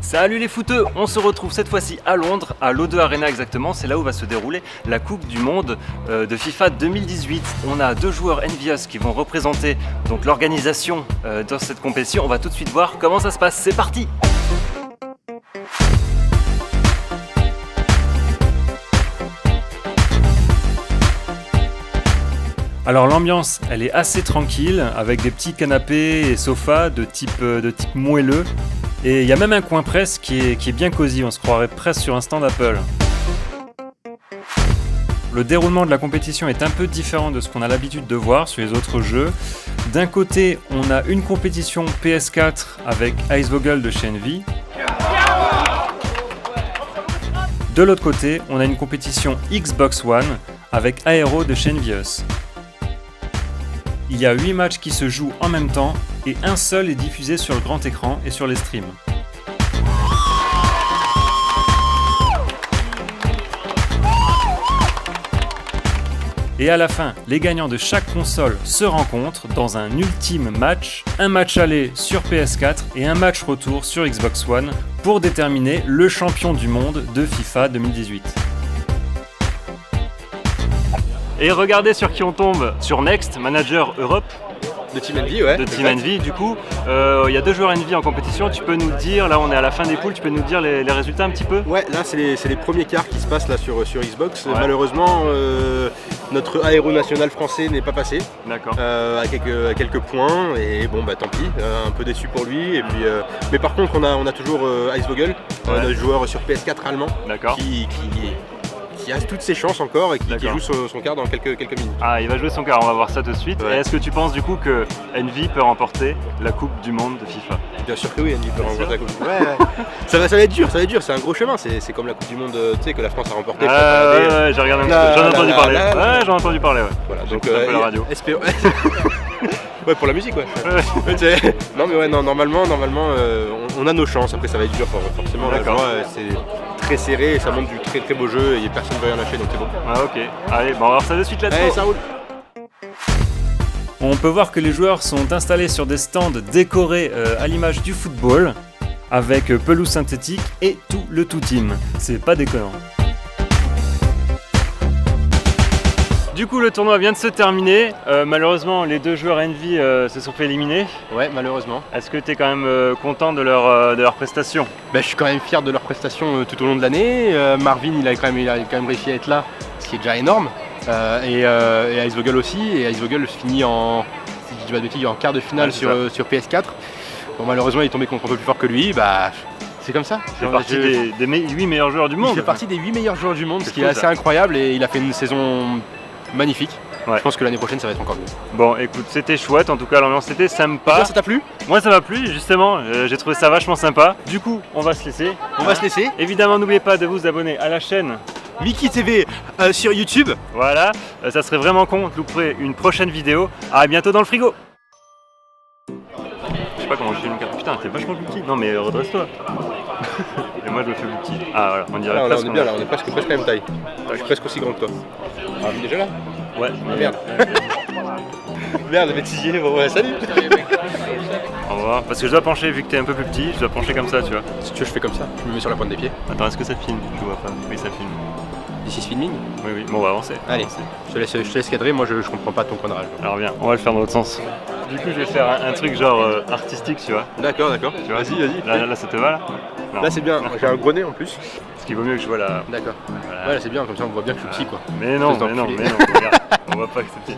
Salut les footeux, on se retrouve cette fois-ci à Londres, à l'O2 Arena exactement, c'est là où va se dérouler la Coupe du Monde de FIFA 2018. On a deux joueurs Envious qui vont représenter donc l'organisation dans cette compétition. On va tout de suite voir comment ça se passe, c'est parti! Alors l'ambiance, elle est assez tranquille, avec des petits canapés et sofas de type moelleux. Et il y a même un coin presse qui est bien cosy, on se croirait presque sur un stand Apple. Le déroulement de la compétition est un peu différent de ce qu'on a l'habitude de voir sur les autres jeux. D'un côté, on a une compétition PS4 avec Icevogel de chez Envy. De l'autre côté, on a une compétition Xbox One avec Aero de chez Envious. Il y a 8 matchs qui se jouent en même temps et un seul est diffusé sur le grand écran et sur les streams. Et à la fin, les gagnants de chaque console se rencontrent dans un ultime match, un match aller sur PS4 et un match retour sur Xbox One pour déterminer le champion du monde de FIFA 2018. Et regardez sur qui on tombe, sur Next, manager Europe. De Team Envy, ouais. De Team Envy, du coup. Il y a deux joueurs Envy en compétition, tu peux nous dire, là on est à la fin des poules, tu peux nous dire les résultats un petit peu? Ouais, là c'est les premiers quarts qui se passent là sur Xbox. Ouais. Malheureusement, notre aéro national français n'est pas passé. D'accord. À quelques points, et bon bah tant pis, un peu déçu pour lui. Et puis, mais par contre on a toujours Icevogel, notre joueur sur PS4 allemand, qui a toutes ses chances encore et qui joue son quart dans quelques minutes. Ah, il va jouer son quart, on va voir ça tout de suite. Ouais. Et est-ce que tu penses du coup que Envy peut remporter la Coupe du Monde de FIFA? Bien sûr que oui, Envy peut remporter la Coupe du Monde. Ouais. ça va être dur, c'est un gros chemin. C'est comme la Coupe du Monde que la France a remportée. Ouais, j'ai regardé un petit peu, j'en ai entendu parler. Ouais, j'en ai entendu parler, ouais. Voilà, donc un peu la radio. Ouais, pour la musique, ouais. Non, mais ouais, non, normalement, on a nos chances. Après, ça va être dur, forcément. Là, c'est très serré et ça montre du très très beau jeu et personne ne veut rien lâcher, donc c'est bon. Ah, ok. Allez, bon, on va voir ça de suite, let's go. Allez, ça roule. On peut voir que les joueurs sont installés sur des stands décorés à l'image du football, avec pelouse synthétique et tout le tout team. C'est pas déconnant. Du coup, le tournoi vient de se terminer. Malheureusement, les deux joueurs Envy se sont fait éliminer. Ouais, malheureusement. Est-ce que tu es quand même content de leur prestation? Je suis quand même fier de leur prestation tout au long de l'année. Marvin, il a quand même réussi à être là, ce qui est déjà énorme. Et Icevogel aussi. Et Icevogel finit en quart de finale sur PS4. Bon, malheureusement, il est tombé contre un peu plus fort que lui. C'est comme ça. Il fait partie des 8 meilleurs joueurs du monde. Il fait partie des 8 meilleurs joueurs du monde, ce qui est assez incroyable. Et il a fait une saison magnifique. Ouais. Je pense que l'année prochaine ça va être encore mieux. Bon, écoute, c'était chouette, en tout cas l'ambiance était sympa. Ça t'a plu? Moi ça m'a plu, justement, j'ai trouvé ça vachement sympa. Du coup, on va se laisser. Évidemment, n'oubliez pas de vous abonner à la chaîne Mickey TV sur YouTube. Voilà, ça serait vraiment con de louper une prochaine vidéo. À bientôt dans le frigo. Je sais pas comment je fais une carte. Putain, t'es vachement plus petit. Non mais redresse-toi. Et moi je me fais plus petit. Ah voilà, on dirait presque. On est bien là, on est presque la même taille. Je suis presque aussi grand que toi. Ah, déjà là? Ouais. Merde. Merde, bêtisier, bon ouais, salut. Au revoir. Parce que je dois pencher, vu que t'es un peu plus petit, je dois pencher comme ça, tu vois. Si tu veux, je fais comme ça, je me mets sur la pointe des pieds. Attends, est-ce que ça filme? Je vois pas. Oui, ça filme. This is filming? Oui, bon, on va avancer. Allez, je te laisse cadrer, moi je comprends pas ton cadrage. Alors viens, on va le faire dans l'autre sens. Du coup, je vais faire un truc genre artistique, tu vois. D'accord. Vas-y. Là, ça te va là? Non. Là, c'est bien, j'ai un gros nez en plus. Ce qui vaut mieux que je vois là. D'accord. Voilà. Ouais, là, c'est bien, comme ça on voit bien que je suis petit quoi. Mais non, regarde, on voit pas que c'est petit.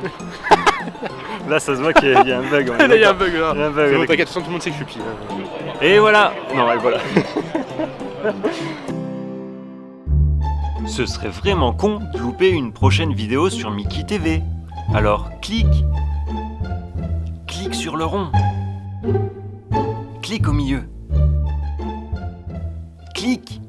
Là, ça se voit qu'il y a un bug. Là, il y a un bug là. Il y a un bug. Bon, t'inquiète, tout le monde sait que je suis petit. Et voilà. Non, et voilà. Ce serait vraiment con de louper une prochaine vidéo sur Mickey TV. Alors clique sur le rond. Clique au milieu. Clique.